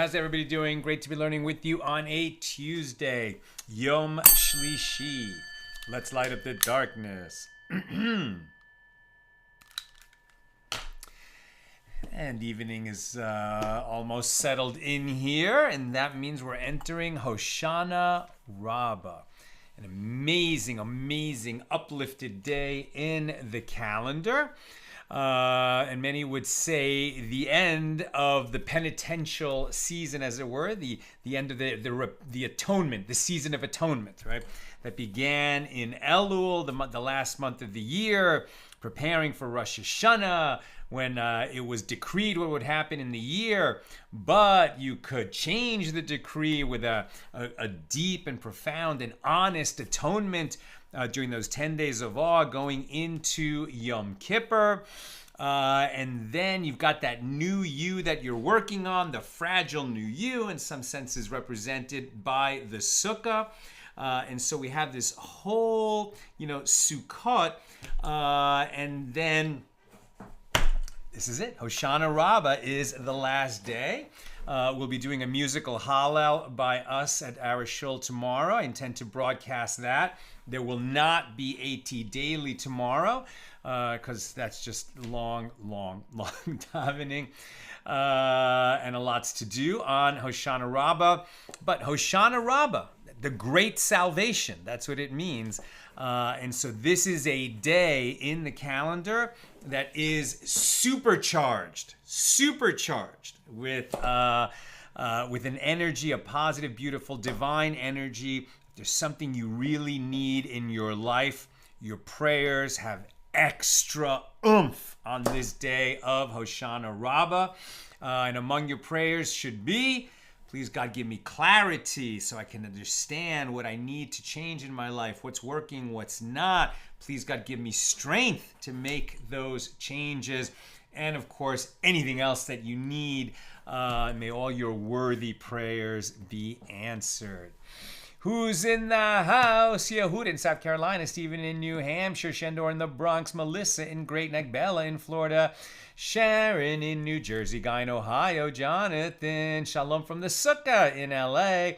How's everybody doing? Great to be learning with you on a Tuesday. Yom Shlishi. Let's light up the darkness. And evening is almost settled in here, and that means we're entering Hoshana Rabbah. An amazing, amazing, uplifted day in the calendar. And many would say the end of the penitential season, as it were, the end of the atonement, the season of atonement, right? That began in Elul, the last month of the year, preparing for Rosh Hashanah, when it was decreed what would happen in the year, but you could change the decree with a deep and profound and honest atonement during those 10 days of awe going into Yom Kippur. And then you've got that new you that you're working on, the fragile new you, in some senses represented by the sukkah. And so we have this whole, Sukkot, and then this is it. Hoshana Rabbah is the last day. We'll be doing a musical Hallel by us at our shul tomorrow. I intend to broadcast that. There will not be AT Daily tomorrow because that's just long davening and a lots to do on Hoshana Rabbah. But Hoshana Rabbah, the great salvation, that's what it means. And so this is a day in the calendar that is supercharged with an energy, a positive, beautiful, divine energy. If there's something you really need in your life, your prayers have extra oomph on this day of Hoshana Rabbah. And among your prayers should be, please, God, give me clarity so I can understand what I need to change in my life, what's working, what's not. Please, God, give me strength to make those changes. And, of course, anything else that you need. May all your worthy prayers be answered. Who's in the house? Yehud in South Carolina, Stephen in New Hampshire, Shendor in the Bronx, Melissa in Great Neck, Bella in Florida, Sharon in New Jersey, Guy in Ohio, Jonathan, Shalom from the Sukkah in LA,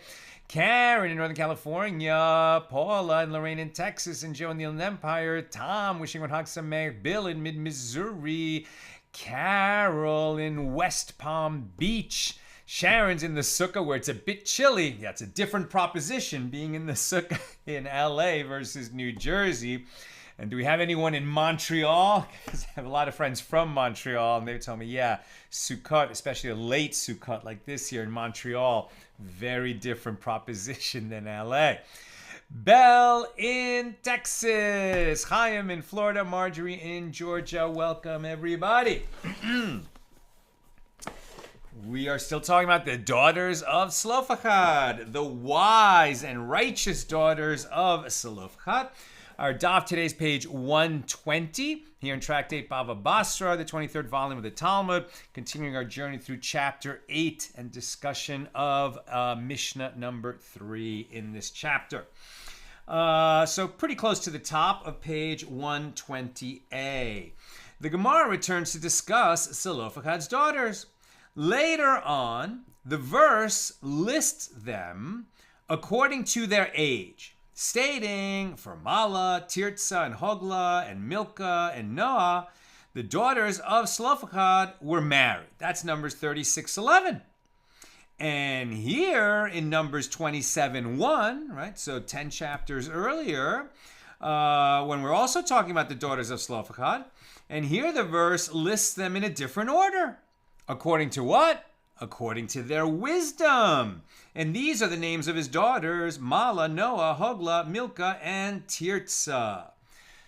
Karen in Northern California, Paula and Lorraine in Texas, and Joe in the Inland Empire, Tom wishing one Hag Sameach, Bill in mid-Missouri, Carol in West Palm Beach, Sharon's in the sukkah where it's a bit chilly. Yeah, it's a different proposition being in the sukkah in LA versus New Jersey. And do we have anyone in Montreal? Because I have a lot of friends from Montreal, and they tell me, yeah, Sukkot, especially a late Sukkot like this here in Montreal, very different proposition than LA. Belle in Texas, Chaim in Florida, Marjorie in Georgia. Welcome, everybody. We are still talking about the daughters of Zelophehad, the wise and righteous daughters of Zelophehad. Our daf today is page 120, here in Tractate Bava Basra, the 23rd volume of the Talmud, continuing our journey through chapter 8 and discussion of Mishna number 3 in this chapter. So pretty close to the top of page 120a. The Gemara returns to discuss Zelophehad's daughters. Later on, the verse lists them according to their age, stating, for Mala, Tirza, and Hogla, and Milcah, and Noah, the daughters of Zelophehad were married. That's Numbers 36:11. And here in Numbers 27:1, right, so 10 chapters earlier, when we're also talking about the daughters of Zelophehad, and here the verse lists them in a different order. According to what? According to their wisdom. And these are the names of his daughters, Mala, Noah, Hogla, Milcah, and Tirza.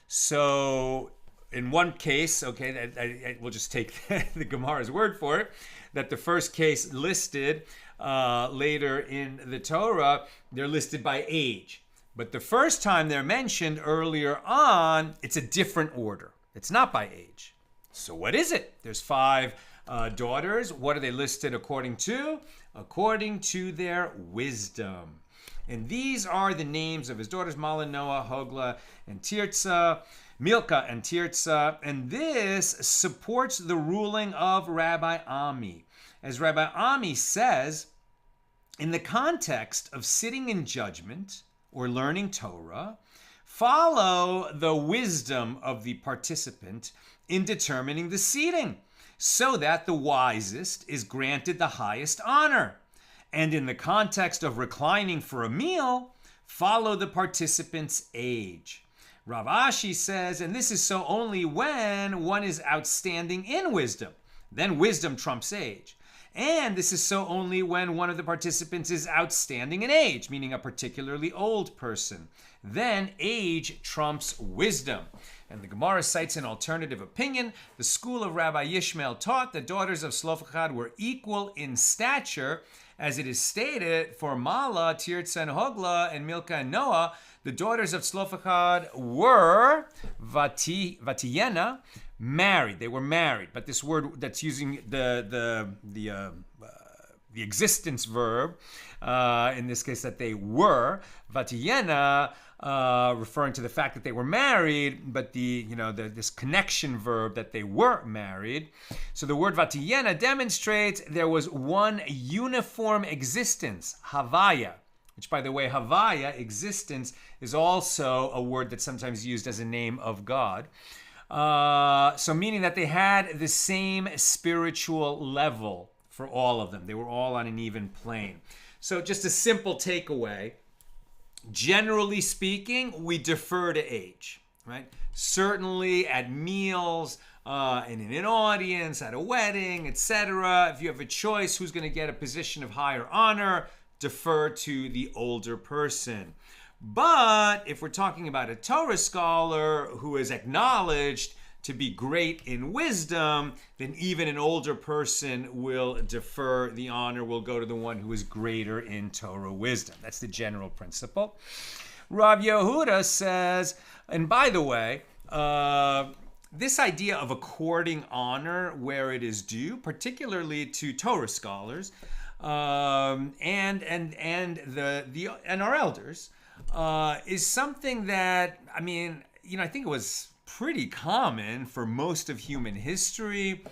So in one case, okay, we'll just take the Gemara's word for it, that the first case listed later in the Torah, they're listed by age. But the first time they're mentioned earlier on, it's a different order. It's not by age. So what is it? There's 5 daughters. What are they listed according to? According to their wisdom. And these are the names of his daughters, Mala, Noah, Hogla, and Tirza, Milcah, and Tirza. And this supports the ruling of Rabbi Ami. As Rabbi Ami says, in the context of sitting in judgment or learning Torah, follow the wisdom of the participant in determining the seating, so that the wisest is granted the highest honor. And in the context of reclining for a meal, follow the participant's age. Rav Ashi says, and this is so only when one is outstanding in wisdom. Then wisdom trumps age. And this is so only when one of the participants is outstanding in age, meaning a particularly old person. Then age trumps wisdom. And the Gemara cites an alternative opinion. The school of Rabbi Yishmael taught the daughters of Zelophehad were equal in stature, as it is stated for Mala, Tirza, and Hogla, and Milcah and Noah. The daughters of Zelophehad were Vatiyena, married. They were married. But this word that's using the existence verb, in this case that they were, Vatiyena, referring to the fact that they were married, but this connection verb that they were married. So the word Vatiyena demonstrates there was one uniform existence, Havaya, which, by the way, Havaya, existence, is also a word that's sometimes used as a name of God. So meaning that they had the same spiritual level for all of them. They were all on an even plane. So just a simple takeaway. Generally speaking, we defer to age, right? Certainly at meals, and in an audience, at a wedding, etc. If you have a choice who's going to get a position of higher honor, defer to the older person. But if we're talking about a Torah scholar who is acknowledged to be great in wisdom, then even an older person will defer the honor, will go to the one who is greater in Torah wisdom. That's the general principle. Rav Yehuda says, and by the way, this idea of according honor where it is due, particularly to Torah scholars, and our elders, is something that, I think it was pretty common for most of human history,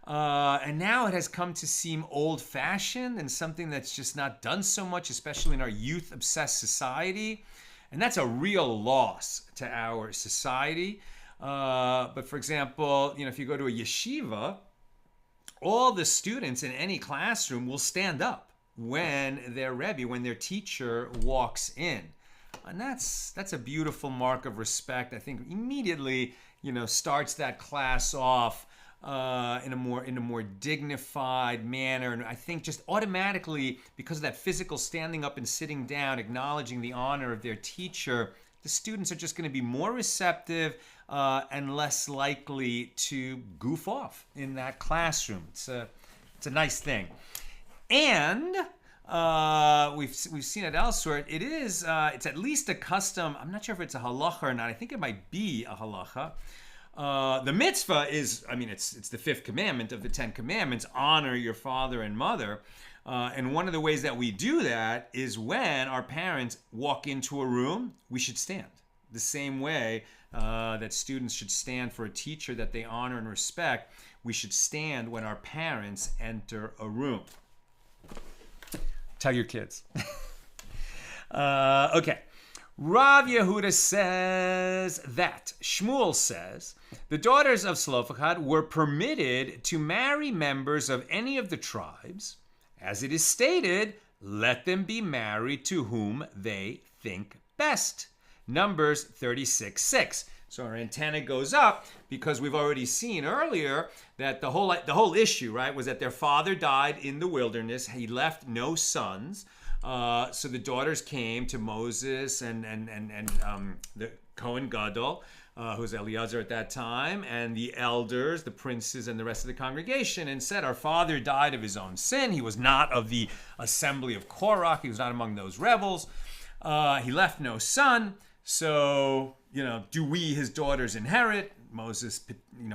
and now it has come to seem old-fashioned and something that's just not done so much, especially in our youth-obsessed society, and that's a real loss to our society. But for example, if you go to a yeshiva, all the students in any classroom will stand up when their Rebbe, when their teacher walks in. And that's a beautiful mark of respect. I think immediately, starts that class off in a more dignified manner. And I think just automatically, because of that physical standing up and sitting down, acknowledging the honor of their teacher, the students are just going to be more receptive and less likely to goof off in that classroom. It's a nice thing. And we've seen it elsewhere. It's at least a custom. I'm not sure if it's a halacha or not. I think it might be a halacha. The mitzvah is, it's the fifth commandment of the 10 commandments, honor your father and mother. And one of the ways that we do that is when our parents walk into a room, we should stand. The same way that students should stand for a teacher that they honor and respect, we should stand when our parents enter a room. Tell your kids. Okay. Rav Yehuda says that Shmuel says the daughters of Zelophehad were permitted to marry members of any of the tribes. As it is stated, let them be married to whom they think best. Numbers 36:6. So our antenna goes up because we've already seen earlier that the whole issue, right, was that their father died in the wilderness. He left no sons. So the daughters came to Moses and the Kohen Gadol, who was Eliezer at that time, and the elders, the princes, and the rest of the congregation, and said, our father died of his own sin. He was not of the assembly of Korach. He was not among those rebels. He left no son. So, do we, his daughters, inherit? Moses,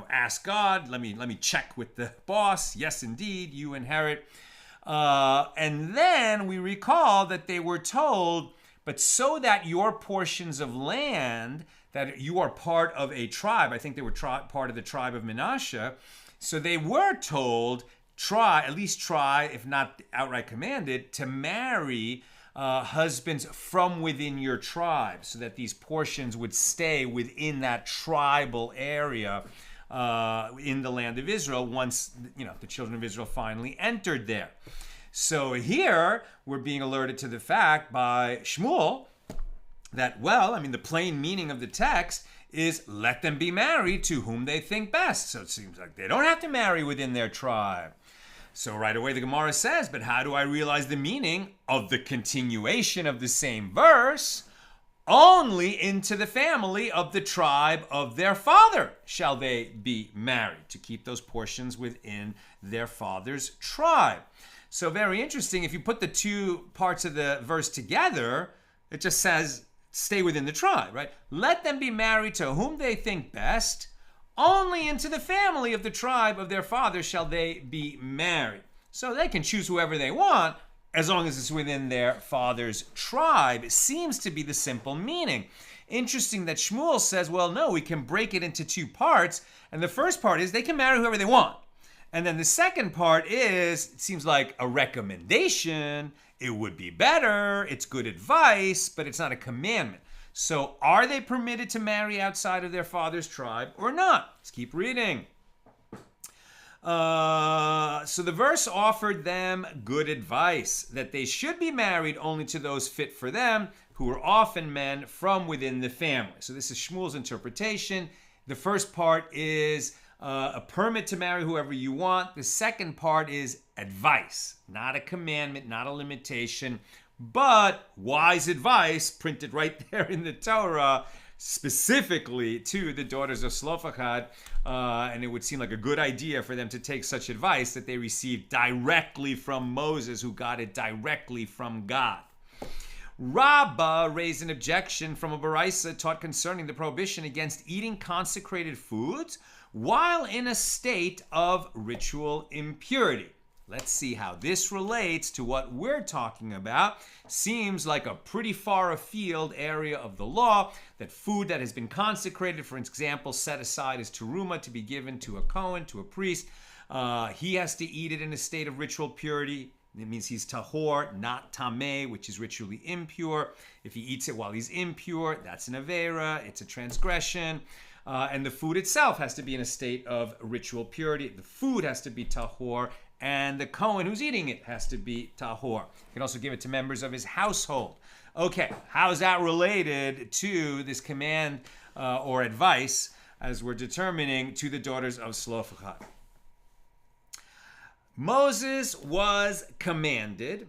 asked God, let me check with the boss. Yes, indeed, you inherit. And then we recall that they were told, but so that your portions of land, that you are part of a tribe, I think they were part of the tribe of Manasseh, so they were told, at least try, if not outright commanded, to marry husbands from within your tribe, so that these portions would stay within that tribal area in the land of Israel once the children of Israel finally entered there. So here we're being alerted to the fact by Shmuel that, the plain meaning of the text is let them be married to whom they think best. So it seems like they don't have to marry within their tribe. So right away the Gemara says, but how do I realize the meaning of the continuation of the same verse? Only into the family of the tribe of their father shall they be married, to keep those portions within their father's tribe. So very interesting. If you put the two parts of the verse together, it just says, stay within the tribe, right? Let them be married to whom they think best. Only into the family of the tribe of their father shall they be married. So they can choose whoever they want, as long as it's within their father's tribe. It seems to be the simple meaning. Interesting that Shmuel says, well, no, we can break it into two parts. And the first part is they can marry whoever they want. And then the second part is, it seems like a recommendation. It would be better. It's good advice, but it's not a commandment. So are they permitted to marry outside of their father's tribe or not? Let's keep reading. So the verse offered them good advice, that they should be married only to those fit for them, who were often men from within the family. So this is Shmuel's interpretation. The first part is a permit to marry whoever you want. The second part is advice, not a commandment, not a limitation, but wise advice printed right there in the Torah, specifically to the daughters of Zelophehad. And it would seem like a good idea for them to take such advice that they received directly from Moses, who got it directly from God. Rabbah raised an objection from a Baraisa taught concerning the prohibition against eating consecrated foods while in a state of ritual impurity. Let's see how this relates to what we're talking about. Seems like a pretty far afield area of the law, that food that has been consecrated, for example, set aside as teruma to be given to a Kohen, to a priest, he has to eat it in a state of ritual purity. It means he's tahor, not tameh, which is ritually impure. If he eats it while he's impure, that's an avera, it's a transgression. And the food itself has to be in a state of ritual purity. The food has to be tahor, and the Kohen who's eating it has to be tahor. He can also give it to members of his household. Okay, how is that related to this command or advice, as we're determining, to the daughters of Zelophehad? Moses was commanded,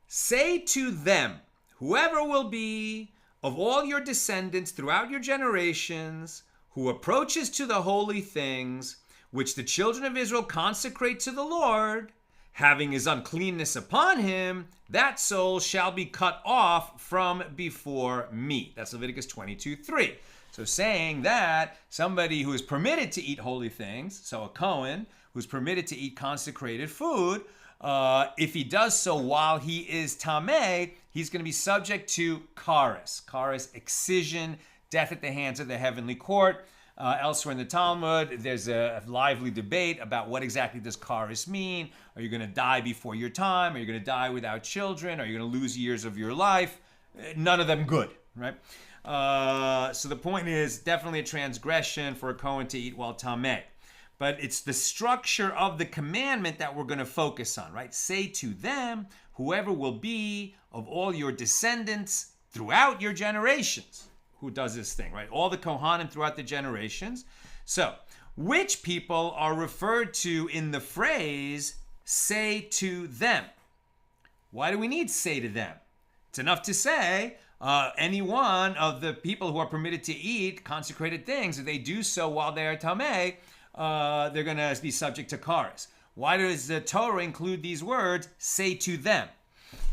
say to them, whoever will be of all your descendants throughout your generations, who approaches to the holy things, which the children of Israel consecrate to the Lord, having his uncleanness upon him, that soul shall be cut off from before me. That's Leviticus 22:3. So saying that somebody who is permitted to eat holy things, so a Kohen who's permitted to eat consecrated food, if he does so while he is tameh, he's going to be subject to kares. Kares, excision, death at the hands of the heavenly court. Elsewhere in the Talmud, there's a lively debate about what exactly does kares mean. Are you going to die before your time? Are you going to die without children? Are you going to lose years of your life? None of them good, right? So the point is definitely a transgression for a Kohen to eat while tameh. But it's the structure of the commandment that we're going to focus on, right? Say to them, whoever will be of all your descendants throughout your generations. Who does this thing, right? All the Kohanim throughout the generations. So, which people are referred to in the phrase, say to them? Why do we need say to them? It's enough to say, any one of the people who are permitted to eat consecrated things, if they do so while they are tameh, they're going to be subject to kares. Why does the Torah include these words, say to them?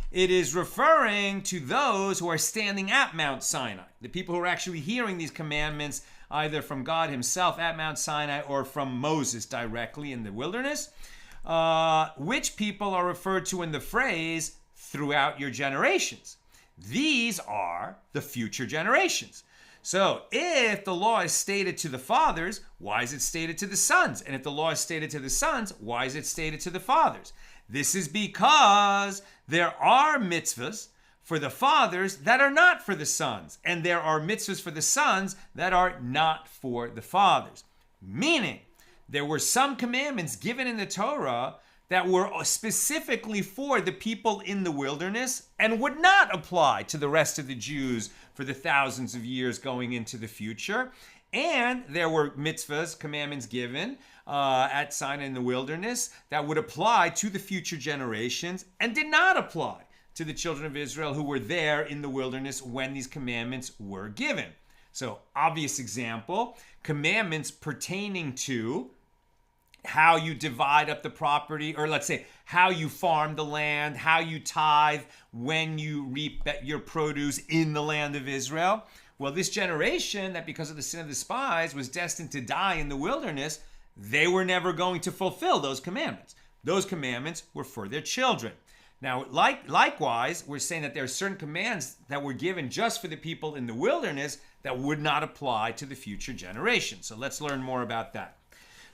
It is referring to those who are standing at Mount Sinai, the people who are actually hearing these commandments either from God himself at Mount Sinai or from Moses directly in the wilderness. Which people are referred to in the phrase, throughout your generations? These are the future generations. So if the law is stated to the fathers, why is it stated to the sons? And if the law is stated to the sons, why is it stated to the fathers? This is because there are mitzvahs for the fathers that are not for the sons. And there are mitzvahs for the sons that are not for the fathers. Meaning, there were some commandments given in the Torah that were specifically for the people in the wilderness and would not apply to the rest of the Jews for the thousands of years going into the future. And there were mitzvahs, commandments given at Sinai in the wilderness that would apply to the future generations and did not apply to the children of Israel who were there in the wilderness when these commandments were given. So, obvious example, commandments pertaining to how you divide up the property, or let's say how you farm the land, how you tithe when you reap your produce in the land of Israel. Well, this generation that because of the sin of the spies was destined to die in the wilderness, they were never going to fulfill those commandments. Those commandments were for their children. Now, likewise, we're saying that there are certain commands that were given just for the people in the wilderness that would not apply to the future generation. So let's learn more about that.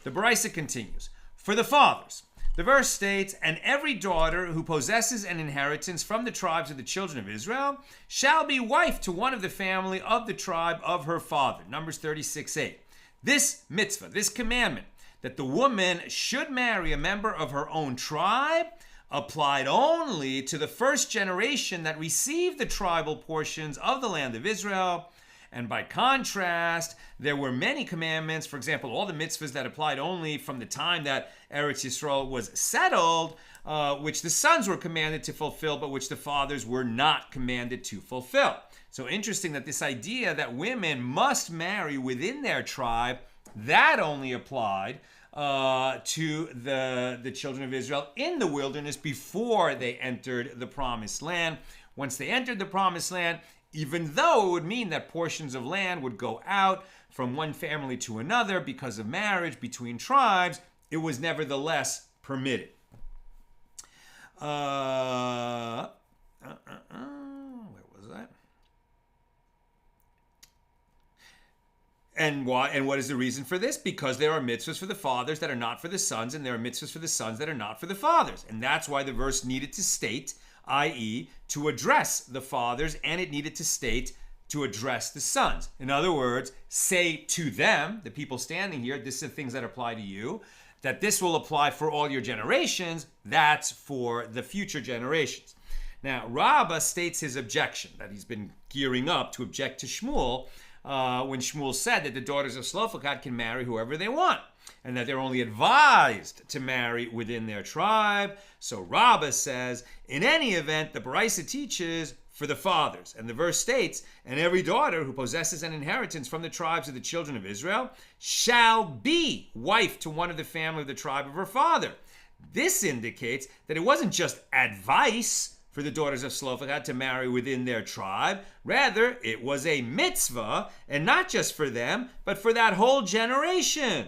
The Baraisa continues. For the fathers, the verse states, and every daughter who possesses an inheritance from the tribes of the children of Israel shall be wife to one of the family of the tribe of her father. Numbers 36:8. This mitzvah, this commandment, that the woman should marry a member of her own tribe, applied only to the first generation that received the tribal portions of the land of Israel. And by contrast, there were many commandments, for example, all the mitzvahs that applied only from the time that Eretz Yisrael was settled, which the sons were commanded to fulfill, but which the fathers were not commanded to fulfill. So interesting that this idea that women must marry within their tribe, that only applied to the children of Israel in the wilderness before they entered the promised land. Once they entered the promised land, even though it would mean that portions of land would go out from one family to another because of marriage between tribes, it was nevertheless permitted. Where was that? And why? And what is the reason for this? Because there are mitzvahs for the fathers that are not for the sons, and there are mitzvahs for the sons that are not for the fathers. And that's why the verse needed to state, i.e., to address the fathers, and it needed to state to address the sons. In other words, say to them, the people standing here, this is the things that apply to you, that this will apply for all your generations, that's for the future generations. Now, Rabbah states his objection, that he's been gearing up to object to Shmuel, when Shmuel said that the daughters of Zelophehad can marry whoever they want, and that they're only advised to marry within their tribe. So Rabbah says, in any event, the Baraisa teaches for the fathers. And the verse states, and every daughter who possesses an inheritance from the tribes of the children of Israel shall be wife to one of the family of the tribe of her father. This indicates that it wasn't just advice for the daughters of Zelophehad to marry within their tribe. Rather, it was a mitzvah, and not just for them, but for that whole generation.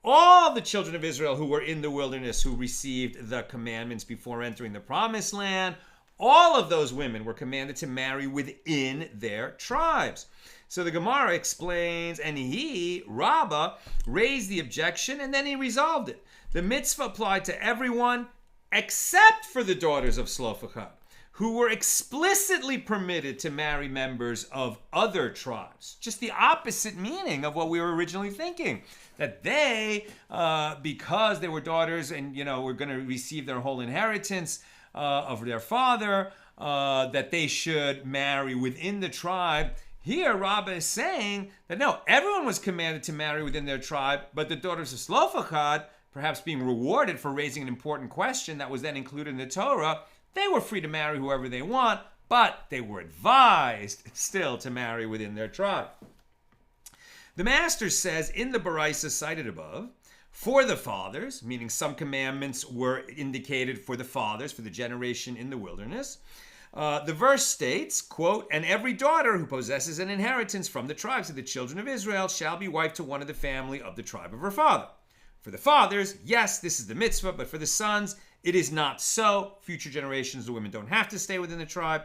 All the children of Israel who were in the wilderness who received the commandments before entering the promised land, all of those women were commanded to marry within their tribes. So the Gemara explains, and Rabbah, raised the objection, and then he resolved it. The mitzvah applied to everyone except for the daughters of Zelophehad, who were explicitly permitted to marry members of other tribes. Just the opposite meaning of what we were originally thinking. That they, because they were daughters and, were going to receive their whole inheritance of their father, that they should marry within the tribe. Here, Rabbah is saying that no, everyone was commanded to marry within their tribe, but the daughters of Zelophehad, perhaps being rewarded for raising an important question that was then included in the Torah, they were free to marry whoever they want, but they were advised still to marry within their tribe. The Master says in the Baraisa cited above, for the fathers, meaning some commandments were indicated for the fathers, for the generation in the wilderness. The verse states, quote, and every daughter who possesses an inheritance from the tribes of the children of Israel shall be wife to one of the family of the tribe of her father. For the fathers, yes, this is the mitzvah, but for the sons, it is not so. Future generations, the women don't have to stay within the tribe.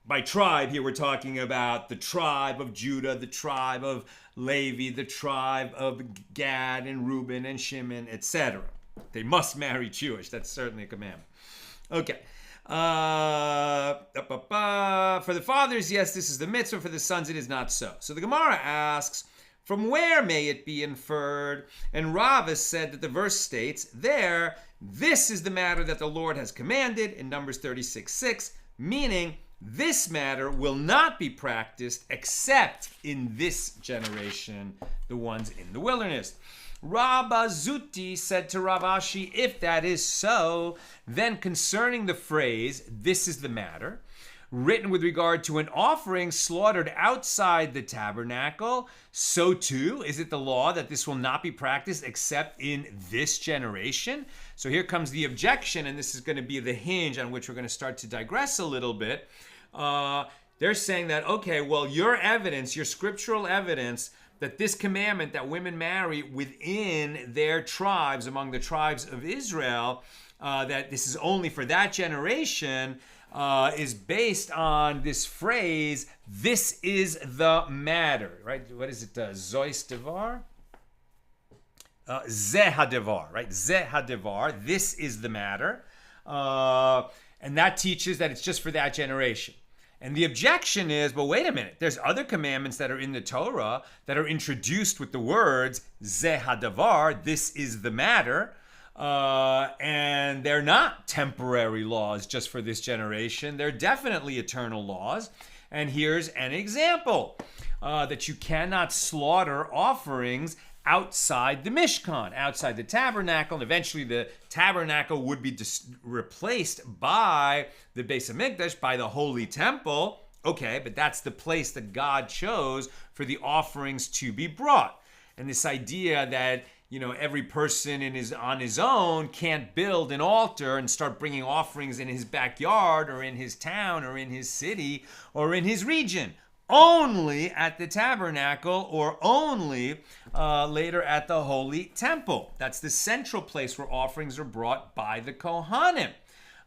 by tribe here we're talking about the tribe of Judah, the tribe of Levi, the tribe of Gad and Reuben and Shimon, etc. They must marry Jewish. That's certainly a commandment. Okay. For the fathers, yes, this is the mitzvah. For the sons, it is not so. So the Gemara asks, from where may it be inferred? And Rava said that the verse states there, this is the matter that the Lord has commanded in Numbers 36:6, meaning this matter will not be practiced except in this generation, the ones in the wilderness. Rabba Zuti said to Rav Ashi, if that is so, then concerning the phrase, this is the matter, written with regard to an offering slaughtered outside the tabernacle, so too is it the law that this will not be practiced except in this generation. So here comes the objection, and this is going to be the hinge on which we're going to start to digress a little bit. They're saying that, okay, well, your evidence, your scriptural evidence that this commandment that women marry within their tribes, among the tribes of Israel, that this is only for that generation, is based on this phrase, this is the matter, right? What is it? Zois devar? Zeh hadevar, right? Zeh hadevar, this is the matter. And that teaches that it's just for that generation. And the objection is, but wait a minute, there's other commandments that are in the Torah that are introduced with the words, Zeh hadavar, this is the matter. And they're not temporary laws just for this generation. They're definitely eternal laws. And here's an example, that you cannot slaughter offerings outside the Mishkan, outside the tabernacle. And eventually the tabernacle would be replaced by the Beis HaMikdash, by the holy temple. Okay, but that's the place that God chose for the offerings to be brought. And this idea that, you know, every person on his own can't build an altar and start bringing offerings in his backyard or in his town or in his city or in his region. Only at the tabernacle or only later at the holy temple. That's the central place where offerings are brought by the Kohanim.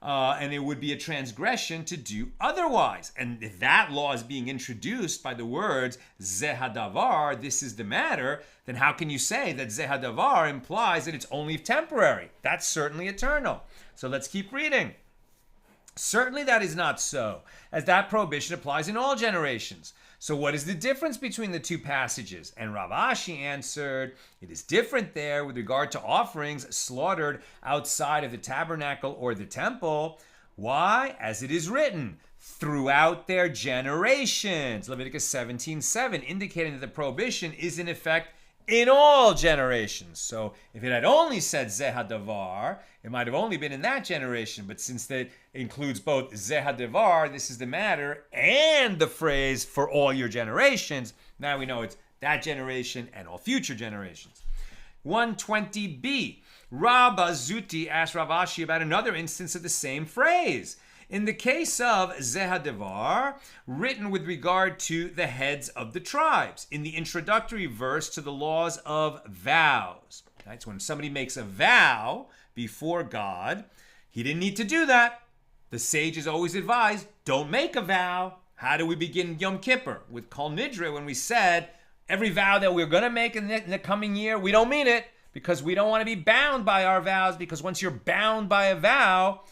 And it would be a transgression to do otherwise. And if that law is being introduced by the words Zeh hadavar, this is the matter, then how can you say that Zeh hadavar implies that it's only temporary? That's certainly eternal. So let's keep reading. Certainly that is not so, as that prohibition applies in all generations. So what is the difference between the two passages? And Rav Ashi answered, it is different there with regard to offerings slaughtered outside of the tabernacle or the temple. Why? As it is written, throughout their generations. Leviticus 17:7, indicating that the prohibition is in effect in all generations. So if it had only said Zeh hadavar, it might have only been in that generation. But since that includes both Zeh hadavar, this is the matter, and the phrase for all your generations, now we know it's that generation and all future generations. 120b, Rabba Zuti asked Rav Ashi about another instance of the same phrase. In the case of Zeh hadavar, written with regard to the heads of the tribes, in the introductory verse to the laws of vows. Right? So when somebody makes a vow before God, he didn't need to do that. The sages always advise, don't make a vow. How do we begin Yom Kippur? With Kol Nidre, when we said, every vow that we're going to make in the coming year, we don't mean it, because we don't want to be bound by our vows, because once you're bound by a vow,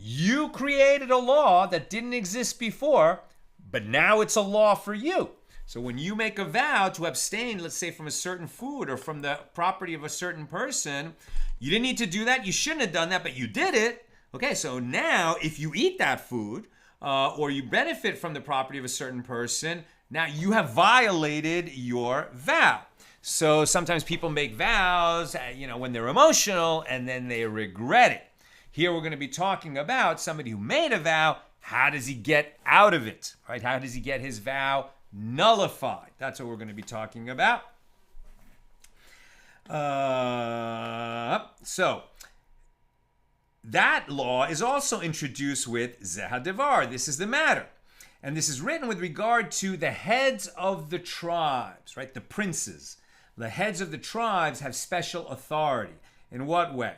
you created a law that didn't exist before, but now it's a law for you. So when you make a vow to abstain, let's say from a certain food or from the property of a certain person, you didn't need to do that. You shouldn't have done that, but you did it. Okay, so now if you eat that food or you benefit from the property of a certain person, now you have violated your vow. So sometimes people make vows, when they're emotional and then they regret it. Here we're going to be talking about somebody who made a vow. How does he get out of it? Right? How does he get his vow nullified? That's what we're going to be talking about. So that law is also introduced with Zeh hadavar. This is the matter. And this is written with regard to the heads of the tribes, right? The princes. The heads of the tribes have special authority. In what way?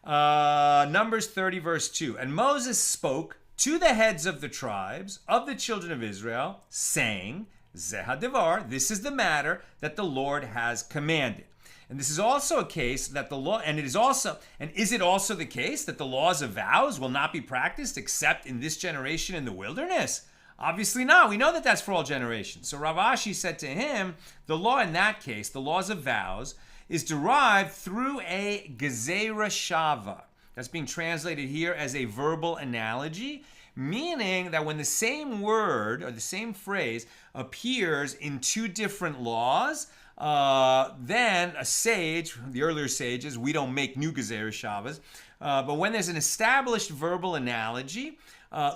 Numbers 30 verse 2. And Moses spoke to the heads of the tribes of the children of Israel, saying, Zehadivar, this is the matter that the Lord has commanded. And this is also a case that the law, and is it also the case that the laws of vows will not be practiced except in this generation in the wilderness? Obviously not. We know that that's for all generations. So Rav Ashi said to him, the law in that case, the laws of vows, is derived through a gezerah shava. That's being translated here as a verbal analogy, meaning that when the same word or the same phrase appears in two different laws, then a sage, the earlier sages, we don't make new gezerah shavas, but when there's an established verbal analogy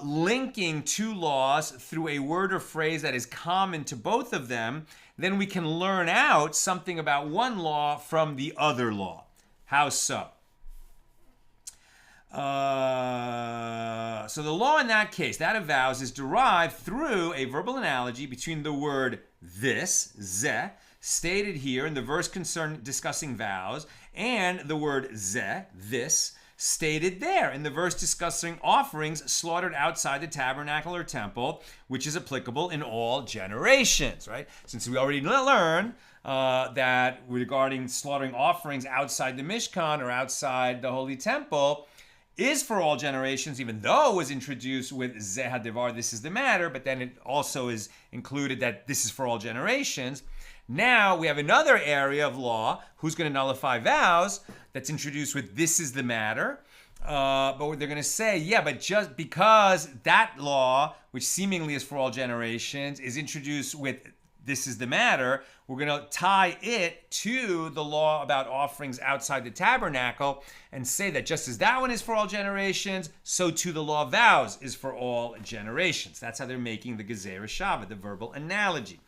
linking two laws through a word or phrase that is common to both of them, then we can learn out something about one law from the other law. How so? So the law in that case, that of vows, is derived through a verbal analogy between the word this, zeh, stated here in the verse discussing vows, and the word zeh, this, stated there in the verse discussing offerings slaughtered outside the tabernacle or temple, which is applicable in all generations, right? Since we already learned that regarding slaughtering offerings outside the Mishkan or outside the Holy Temple, is for all generations, even though it was introduced with Zehadivar, this is the matter, but then it also is included that this is for all generations. Now we have another area of law, who's going to nullify vows, that's introduced with this is the matter. But they're going to say, yeah, but just because that law, which seemingly is for all generations, is introduced with this is the matter, we're going to tie it to the law about offerings outside the tabernacle and say that just as that one is for all generations, so too the law of vows is for all generations. That's how they're making the gezerah shava, the verbal analogy.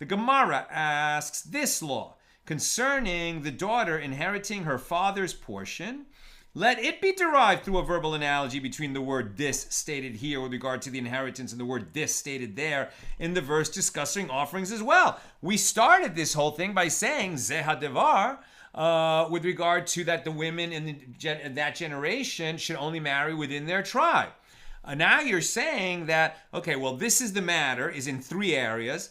The Gemara asks this law concerning the daughter inheriting her father's portion. Let it be derived through a verbal analogy between the word this stated here with regard to the inheritance and the word this stated there in the verse discussing offerings as well. We started this whole thing by saying Zehadivar with regard to that the women in that generation should only marry within their tribe. Now you're saying that, okay, well, this is the matter is in three areas.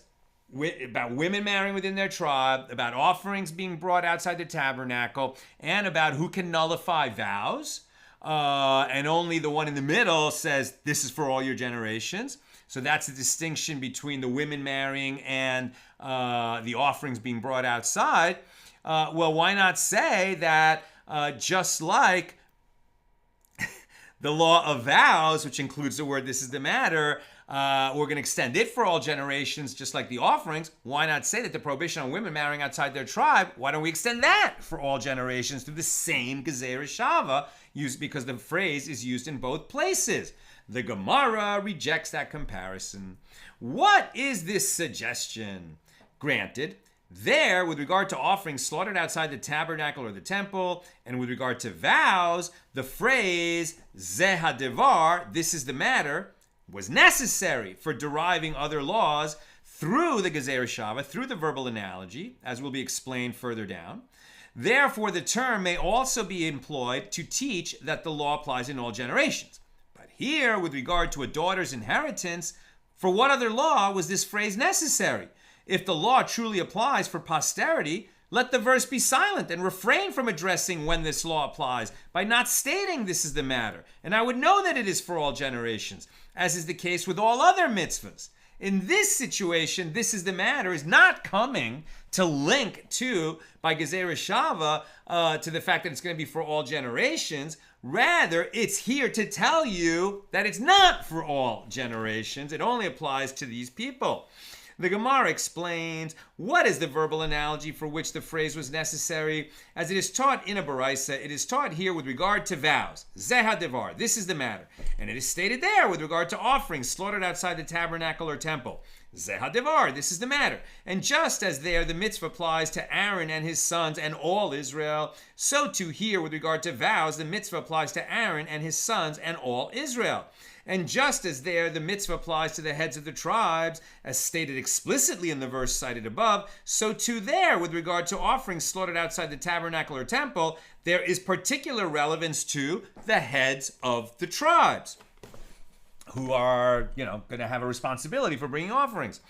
About women marrying within their tribe, about offerings being brought outside the tabernacle, and about who can nullify vows. And only the one in the middle says this is for all your generations. So that's the distinction between the women marrying and the offerings being brought outside. Well, why not say that just like the law of vows, which includes the word this is the matter, we're going to extend it for all generations, just like the offerings. Why not say that the prohibition on women marrying outside their tribe, why don't we extend that for all generations through the same gezerah shava, because the phrase is used in both places? The Gemara rejects that comparison. What is this suggestion? Granted, there, with regard to offerings slaughtered outside the tabernacle or the temple, and with regard to vows, the phrase Zehadivar, this is the matter, was necessary for deriving other laws through the gezerah shava, through the verbal analogy, as will be explained further down. Therefore, the term may also be employed to teach that the law applies in all generations. But here, with regard to a daughter's inheritance, for what other law was this phrase necessary? If the law truly applies for posterity, let the verse be silent and refrain from addressing when this law applies by not stating this is the matter. And I would know that it is for all generations, as is the case with all other mitzvahs. In this situation, this is the matter is not coming to link to, by gezerah shava, to the fact that it's going to be for all generations. Rather, it's here to tell you that it's not for all generations. It only applies to these people. The Gemara explains what is the verbal analogy for which the phrase was necessary. As it is taught in a baraisa, it is taught here with regard to vows. Zehadivar, this is the matter. And it is stated there with regard to offerings slaughtered outside the tabernacle or temple. Zehadivar, this is the matter. And just as there the mitzvah applies to Aaron and his sons and all Israel, so too here with regard to vows, the mitzvah applies to Aaron and his sons and all Israel. And just as there the mitzvah applies to the heads of the tribes, as stated explicitly in the verse cited above, so too there, with regard to offerings slaughtered outside the tabernacle or temple, there is particular relevance to the heads of the tribes. who are, going to have a responsibility for bringing offerings.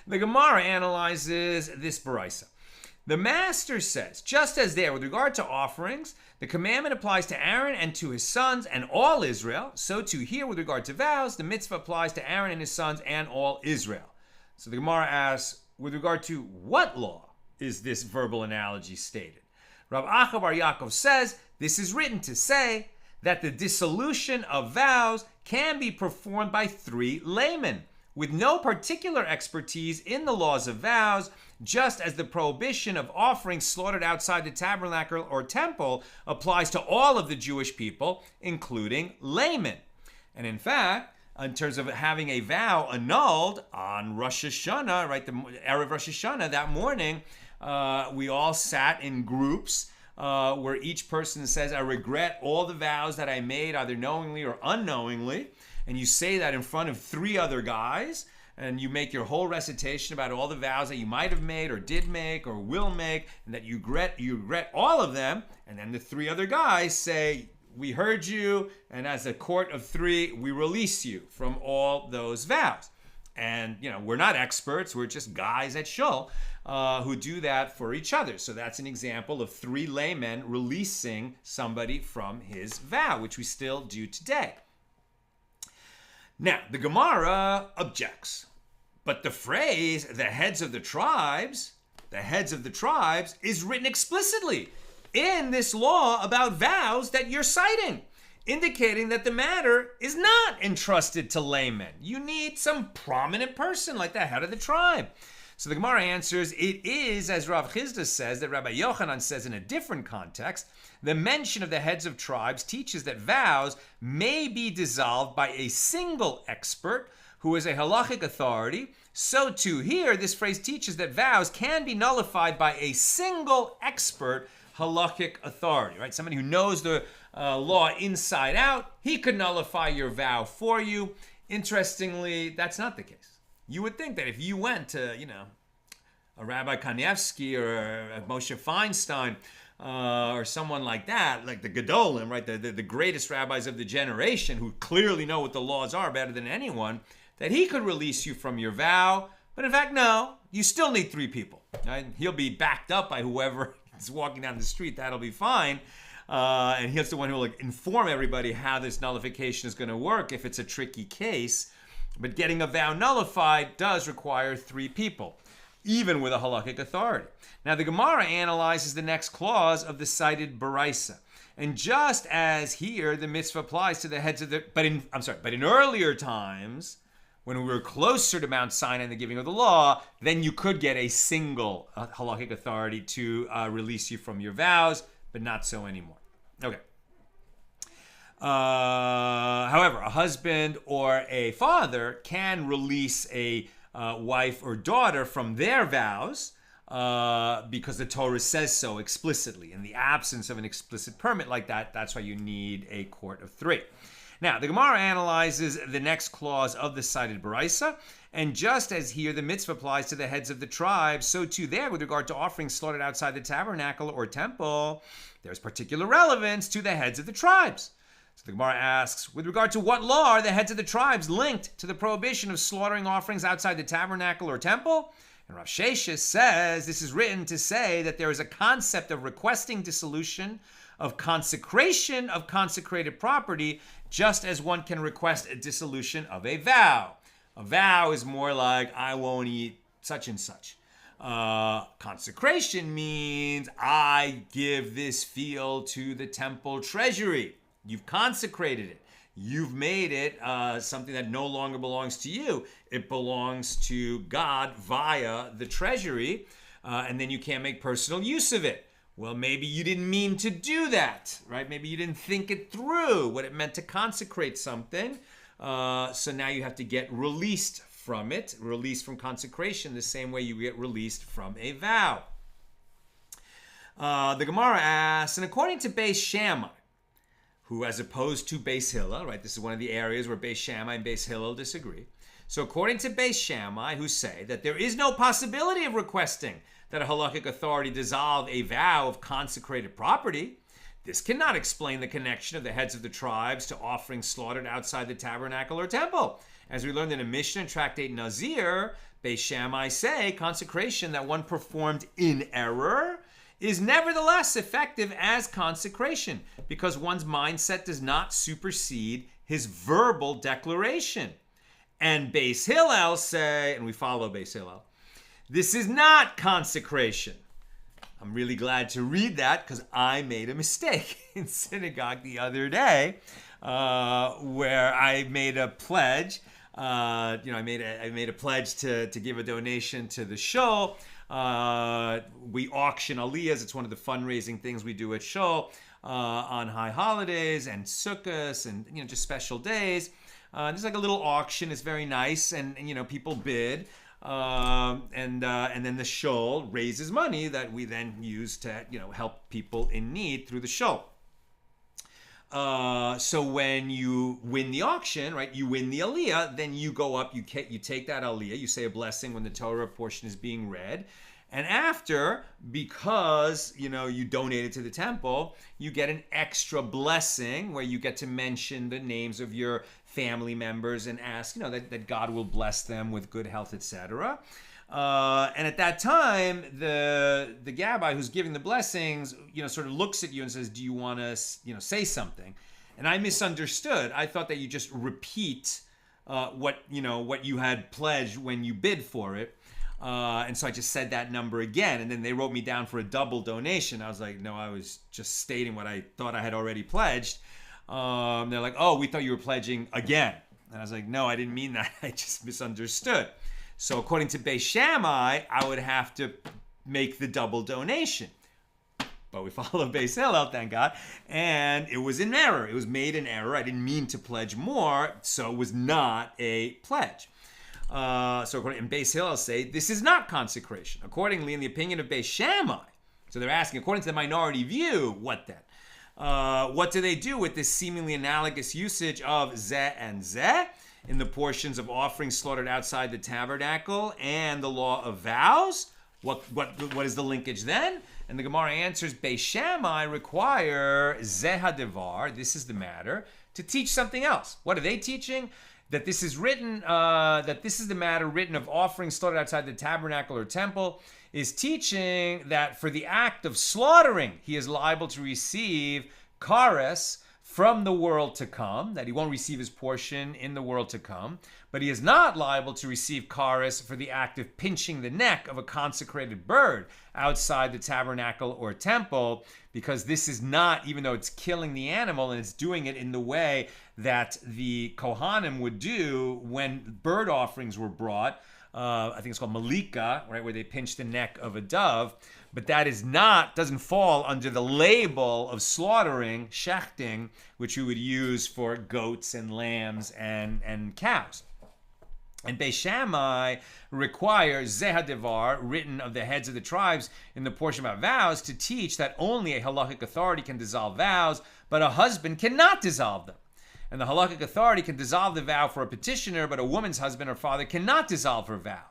The Gemara analyzes this baraisa. The master says, just as there with regard to offerings, the commandment applies to Aaron and to his sons and all Israel, so too here with regard to vows, the mitzvah applies to Aaron and his sons and all Israel. So the Gemara asks, with regard to what law is this verbal analogy stated? Rav Acha bar Yaakov says, this is written to say that the dissolution of vows can be performed by 3 laymen, with no particular expertise in the laws of vows, just as the prohibition of offerings slaughtered outside the tabernacle or temple applies to all of the Jewish people, including laymen. And in fact, in terms of having a vow annulled on Rosh Hashanah, right, the Erev Rosh Hashanah, that morning, we all sat in groups where each person says, I regret all the vows that I made, either knowingly or unknowingly. And you say that in front of 3 other guys, and you make your whole recitation about all the vows that you might have made or did make or will make, and that you regret all of them. And then the 3 other guys say, we heard you, and as a court of 3, we release you from all those vows. And, we're not experts. We're just guys at Shul who do that for each other. So that's an example of 3 laymen releasing somebody from his vow, which we still do today. Now, the Gemara objects. But the phrase, the heads of the tribes, is written explicitly in this law about vows that you're citing, indicating that the matter is not entrusted to laymen. You need some prominent person like the head of the tribe. So the Gemara answers, it is, as Rav Chisda says, that Rabbi Yochanan says in a different context, the mention of the heads of tribes teaches that vows may be dissolved by a single expert who is a halachic authority. So too here, this phrase teaches that vows can be nullified by a single expert halachic authority, right? Somebody who knows the law inside out, he could nullify your vow for you. Interestingly, that's not the case. You would think that if you went to, a Rabbi Kanievsky or a Moshe Feinstein or someone like that, like the Gedolim, right, the greatest rabbis of the generation who clearly know what the laws are better than anyone, that he could release you from your vow. But in fact, no, you still need 3 people. Right? He'll be backed up by whoever is walking down the street. That'll be fine. And he's the one who will inform everybody how this nullification is going to work if it's a tricky case. But getting a vow nullified does require 3 people, even with a halakhic authority. Now, the Gemara analyzes the next clause of the cited baraisa. And just as here, the mitzvah applies to the heads of the... But in earlier times, when we were closer to Mount Sinai and the giving of the law, then you could get a single halakhic authority to release you from your vows, but not so anymore. Okay. However, a husband or a father can release a wife or daughter from their vows because the Torah says so explicitly. In the absence of an explicit permit like that, that's why you need a court of 3. Now, the Gemara analyzes the next clause of the cited baraisa, and just as here the mitzvah applies to the heads of the tribes, so too there with regard to offerings slaughtered outside the tabernacle or temple, there's particular relevance to the heads of the tribes. So the Gemara asks, with regard to what law are the heads of the tribes linked to the prohibition of slaughtering offerings outside the tabernacle or temple? And Rav Sheshes says this is written to say that there is a concept of requesting dissolution of consecration of consecrated property, just as one can request a dissolution of a vow. A vow is more like, I won't eat such and such. Consecration means, I give this field to the temple treasury. You've consecrated it. You've made it something that no longer belongs to you. It belongs to God via the treasury, and then you can't make personal use of it. Well, maybe you didn't mean to do that, right? Maybe you didn't think it through, what it meant to consecrate something. So now you have to get released from it, released from consecration, the same way you get released from a vow. The Gemara asks, and according to Beis Shammai, who as opposed to Beis Hillel, right? This is one of the areas where Beis Shammai and Beis Hillel disagree. So according to Beis Shammai, who say that there is no possibility of requesting that a halakhic authority dissolve a vow of consecrated property, This cannot explain the connection of the heads of the tribes to offerings slaughtered outside the tabernacle or temple. As we learned in a Mishna in Tractate Nazir, Beis Shammai say consecration that one performed in error is nevertheless effective as consecration because one's mindset does not supersede his verbal declaration. And Beis Hillel say, and we follow Beis Hillel, this is not consecration. I'm really glad to read that because I made a mistake in synagogue the other day where I made a pledge. I made a pledge to give a donation to the show. We auction aliyahs. It's one of the fundraising things we do at show on high holidays and sukkahs and just special days. There's like a little auction. It's very nice, and people bid. And then the show raises money that we then use to help people in need through the show. So when you win the auction, right, you win the aliyah, then you go up, you take that aliyah, you say a blessing when the Torah portion is being read, and after, because you donated to the temple, you get an extra blessing where you get to mention the names of your family members and ask that God will bless them with good health, etc. And at that time, the gabbai who's giving the blessings, sort of looks at you and says, "Do you want to, say something?" And I misunderstood. I thought that you just repeat what you had pledged when you bid for it. And so I just said that number again, and then they wrote me down for a double donation. I was like, no, I was just stating what I thought I had already pledged. They're like, oh, we thought you were pledging again. And I was like, no, I didn't mean that. I just misunderstood. So according to Beis Shammai, I would have to make the double donation. But we follow Beis Hillel, thank God. And it was in error. It was made in error. I didn't mean to pledge more, so it was not a pledge. So according to Beis Hillel say, this is not consecration. Accordingly, in the opinion of Beis Shammai, so they're asking, according to the minority view, what then? What do they do with this seemingly analogous usage of zeh and zeh in the portions of offerings slaughtered outside the tabernacle and the law of vows? What is the linkage then? And the Gemara answers, Beis Shammai require zeh hadevar, this is the matter, to teach something else. What are they teaching? That this is written, that this is the matter written of offerings slaughtered outside the tabernacle or temple, is teaching that for the act of slaughtering, he is liable to receive kares from the world to come, that he won't receive his portion in the world to come, but he is not liable to receive kares for the act of pinching the neck of a consecrated bird outside the tabernacle or temple, because this is not, even though it's killing the animal and it's doing it in the way that the Kohanim would do when bird offerings were brought, I think it's called malika, right, where they pinch the neck of a dove, but that is not, doesn't fall under the label of slaughtering, shechting, which we would use for goats and lambs and cows. And Beis Shammai requires zeh hadevar, written of the heads of the tribes in the portion about vows, to teach that only a halakhic authority can dissolve vows, but a husband cannot dissolve them. And the halakhic authority can dissolve the vow for a petitioner, but a woman's husband or father cannot dissolve her vow.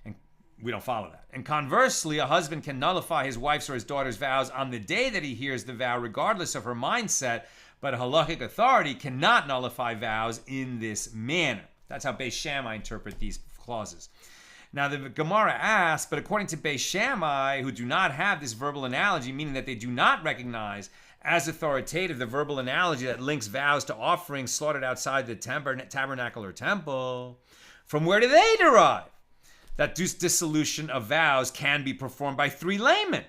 And we don't follow that. And conversely, a husband can nullify his wife's or his daughter's vows on the day that he hears the vow, regardless of her mindset, but a halakhic authority cannot nullify vows in this manner. That's how Beis Shammai interpret these clauses. Now the Gemara asks, but according to Beis Shammai, who do not have this verbal analogy, meaning that they do not recognize as authoritative the verbal analogy that links vows to offerings slaughtered outside the tabernacle or temple, from where do they derive that dissolution of vows can be performed by 3 laymen?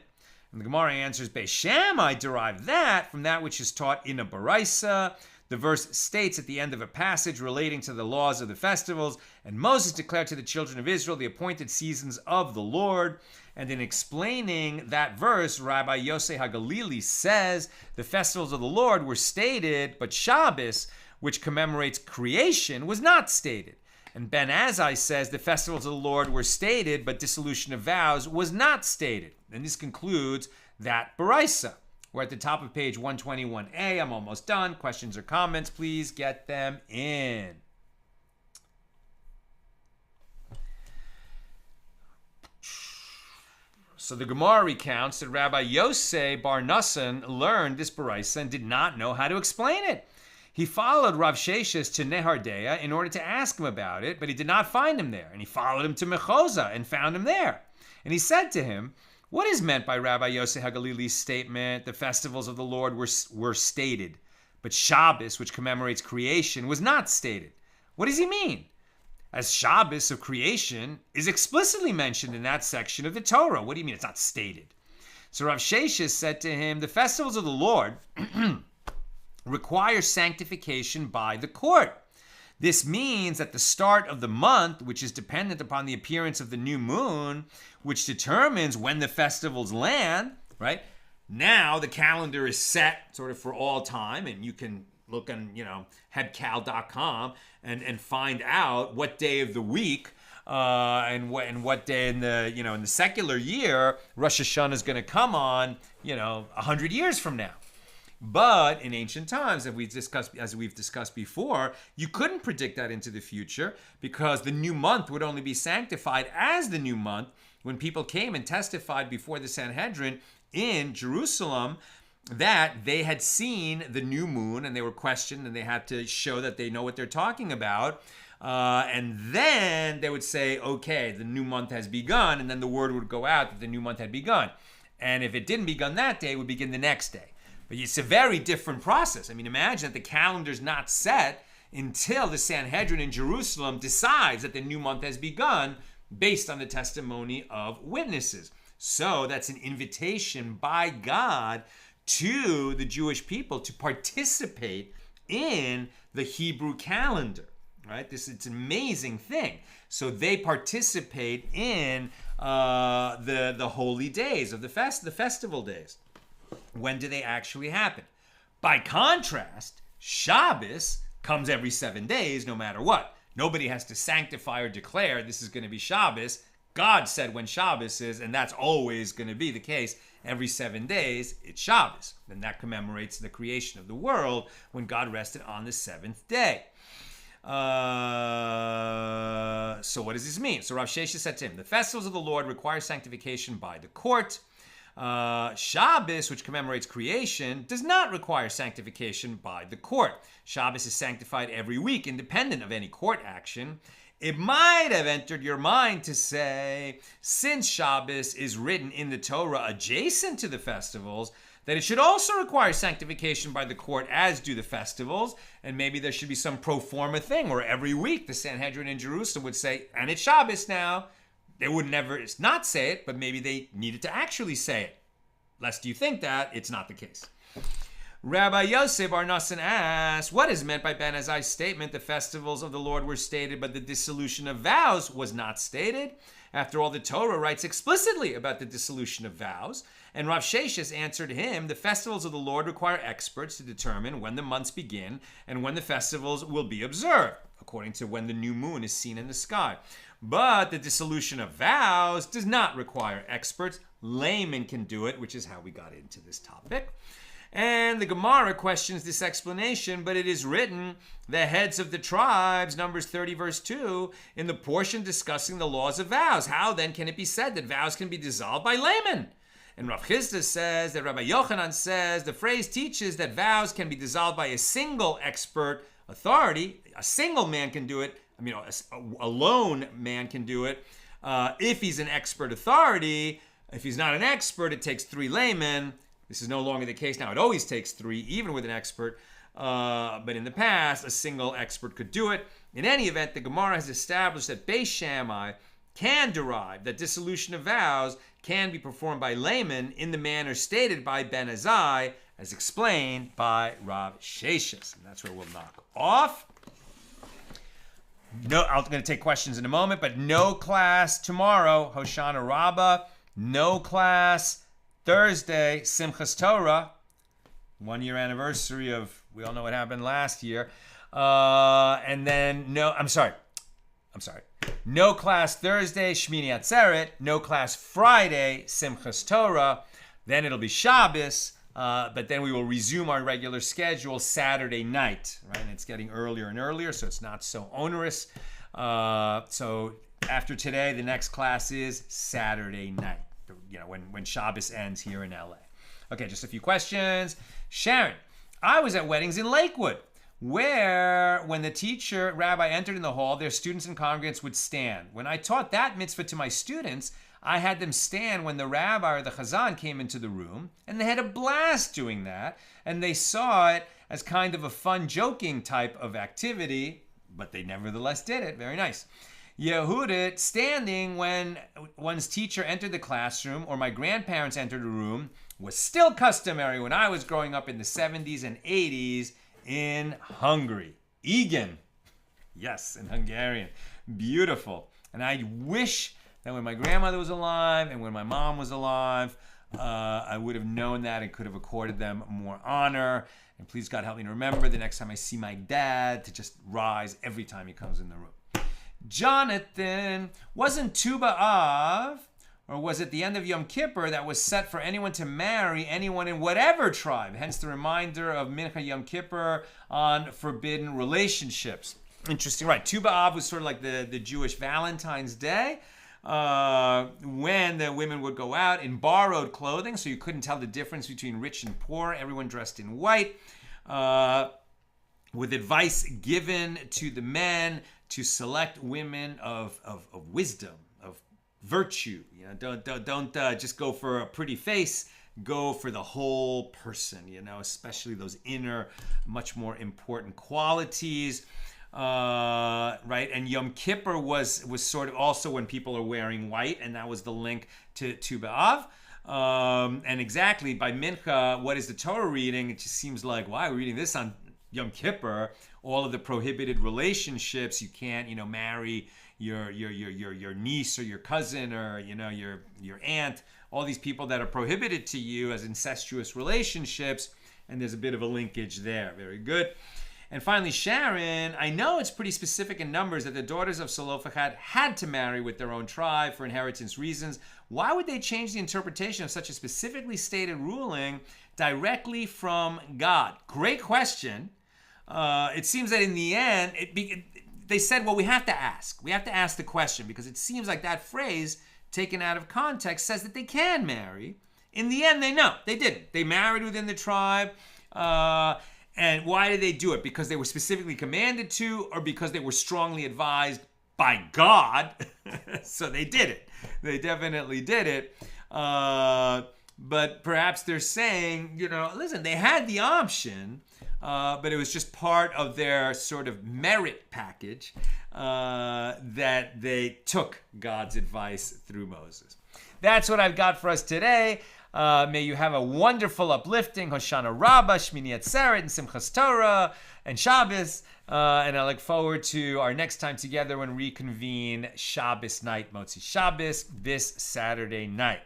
And the Gemara answers, Beis Shammai derived that from that which is taught in a baraisa. The verse states at the end of a passage relating to the laws of the festivals, and Moses declared to the children of Israel the appointed seasons of the Lord. And in explaining that verse, Rabbi Yosef HaGalili says the festivals of the Lord were stated, but Shabbos, which commemorates creation, was not stated. And Ben Azai says the festivals of the Lord were stated, but dissolution of vows was not stated. And this concludes that baraisa. We're at the top of page 121a. I'm almost done. Questions or comments, please get them in. So the Gemara recounts that Rabbi Yosei Bar Nassan learned this Baraisa and did not know how to explain it. He followed Rav Sheshes to Nehardea in order to ask him about it, but he did not find him there. And he followed him to Mechoza and found him there. And he said to him, what is meant by Rabbi Yosei HaGalili's statement, the festivals of the Lord were stated, but Shabbos, which commemorates creation, was not stated? What does he mean? As Shabbos of creation is explicitly mentioned in that section of the Torah. What do you mean it's not stated? So Rav Sheshes said to him, the festivals of the Lord require sanctification by the court. This means at the start of the month, which is dependent upon the appearance of the new moon, which determines when the festivals land, right? Now the calendar is set sort of for all time, and you can look on, headcal.com and find out what day of the week and what day in the in the secular year Rosh Hashanah is going to come on 100 years from now. But in ancient times, as we've discussed before, you couldn't predict that into the future because the new month would only be sanctified as the new month when people came and testified before the Sanhedrin in Jerusalem that they had seen the new moon, and they were questioned, and they had to show that they know what they're talking about. And then they would say, okay, the new month has begun, and then the word would go out that the new month had begun. And if it didn't begin that day, it would begin the next day. But it's a very different process. I mean, imagine that the calendar's not set until the Sanhedrin in Jerusalem decides that the new month has begun based on the testimony of witnesses. So that's an invitation by God to the Jewish people to participate in the Hebrew calendar, right? It's an amazing thing. So they participate in the holy days of the festival days. When do they actually happen? By contrast, Shabbos comes every 7 days, no matter what. Nobody has to sanctify or declare this is going to be Shabbos. God said when Shabbos is, and that's always going to be the case. Every 7 days, it's Shabbos. And that commemorates the creation of the world when God rested on the seventh day. So what does this mean? So Rav Sheshes said to him, the festivals of the Lord require sanctification by the court. Shabbos, which commemorates creation, does not require sanctification by the court. Shabbos is sanctified every week, independent of any court action. It might have entered your mind to say, since Shabbos is written in the Torah adjacent to the festivals, that it should also require sanctification by the court, as do the festivals, and maybe there should be some pro forma thing where every week the Sanhedrin in Jerusalem would say, and it's Shabbos now. They would never not say it, but maybe they needed to actually say it. Lest you think that, it's not the case. Rabbi Yosei Bar Nassan asks, what is meant by Ben Azai's statement, the festivals of the Lord were stated, but the dissolution of vows was not stated? After all, the Torah writes explicitly about the dissolution of vows. And Rav Sheshes answered him, the festivals of the Lord require experts to determine when the months begin and when the festivals will be observed, according to when the new moon is seen in the sky. But the dissolution of vows does not require experts. Laymen can do it, which is how we got into this topic. And the Gemara questions this explanation, but it is written, the heads of the tribes, Numbers 30 verse 2, in the portion discussing the laws of vows. How then can it be said that vows can be dissolved by laymen? And Rav Chisda says that Rabbi Yochanan says the phrase teaches that vows can be dissolved by a single expert authority. A single man can do it. A lone man can do it if he's an expert authority. If he's not an expert, it takes 3 laymen. This is no longer the case now. It always takes 3, even with an expert. But in the past, a single expert could do it. In any event, the Gemara has established that Beis Shammai can derive that dissolution of vows can be performed by laymen in the manner stated by Ben Azai, as explained by Rav Sheshes. And that's where we'll knock off. No, I'm going to take questions in a moment, but no class tomorrow, Hoshana Rabbah. No class Thursday, Simchas Torah. 1 year anniversary of, we all know what happened last year. And then no class Thursday, Shmini Atzeret. No class Friday, Simchas Torah. Then it'll be Shabbos. But then we will resume our regular schedule Saturday night, right? And it's getting earlier and earlier, so it's not so onerous. So after today, the next class is Saturday night. when Shabbos ends here in LA. Okay, just a few questions. Sharon, I was at weddings in Lakewood, where when the rabbi entered in the hall, their students and congregants would stand. When I taught that mitzvah to my students, I had them stand when the rabbi or the chazan came into the room, and they had a blast doing that, and they saw it as kind of a fun, joking type of activity, but they nevertheless did it. Very nice. Yehudit, standing when one's teacher entered the classroom or my grandparents entered a room was still customary when I was growing up in the 70s and 80s in Hungary. Igen. Yes, in Hungarian. Beautiful. And I wish that when my grandmother was alive and when my mom was alive, I would have known that and could have accorded them more honor. And please, God, help me to remember the next time I see my dad to just rise every time he comes in the room. Jonathan, wasn't Tu B'Av, or was it the end of Yom Kippur that was set for anyone to marry anyone in whatever tribe? Hence the reminder of Mincha Yom Kippur on forbidden relationships. Interesting, right? Tu B'Av was sort of like the Jewish Valentine's Day, when the women would go out in borrowed clothing, so you couldn't tell the difference between rich and poor, everyone dressed in white, with advice given to the men to select women of wisdom, of virtue. Don't just go for a pretty face, go for the whole person, especially those inner, much more important qualities. Right, and Yom Kippur was sort of also when people are wearing white, and that was the link to Tu B'Av. And exactly, by Mincha, what is the Torah reading? It just seems like, why are we reading this on Yom Kippur? All of the prohibited relationships, you can't, marry your niece or your cousin or, your aunt, all these people that are prohibited to you as incestuous relationships, and there's a bit of a linkage there. Very good. And finally, Sharon, I know it's pretty specific in numbers that the daughters of Zelophehad had to marry with their own tribe for inheritance reasons. Why would they change the interpretation of such a specifically stated ruling directly from God? Great question. It seems that in the end, they said, well, we have to ask. We have to ask the question because it seems like that phrase, taken out of context, says that they can marry. In the end, they didn't. They married within the tribe. And why did they do it? Because they were specifically commanded to, or because they were strongly advised by God? So they did it. They definitely did it. But perhaps they're saying, listen, they had the option, but it was just part of their sort of merit package that they took God's advice through Moses. That's what I've got for us today. May you have a wonderful, uplifting Hoshana Rabbah, Shmini Atzeret, and Simchas Torah, and Shabbos. And I look forward to our next time together when we reconvene Shabbos night, Motzi Shabbos, this Saturday night.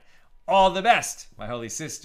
All the best, my holy sister.